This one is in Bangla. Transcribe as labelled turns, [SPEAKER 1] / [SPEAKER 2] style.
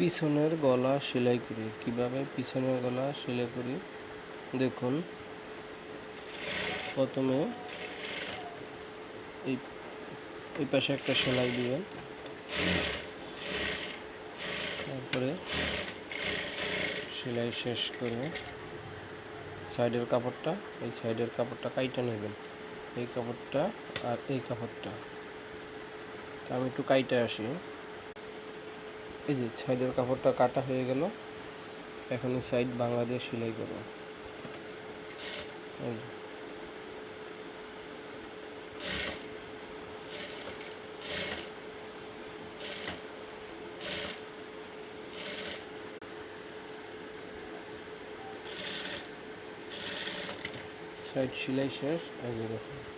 [SPEAKER 1] পিছনের গলা সেলাই করি। কিভাবে পিছনের গলা সেলাই করি দেখুন। প্রথমে এই পাশে একটা সেলাই দিবেন, তারপরে সেলাই শেষ করে সাইডের কাপড়টা কাইটা নেবেন। এই কাপড়টা আর এই কাপড়টা আমি একটু কাইটা আসি। এই যে সাইডের কাপড়টা কাটা হয়ে গেল। এখন এই সাইড বাংলা দিয়ে সেলাই করব। সাইড সেলাই শেষ। এই যে দেখুন।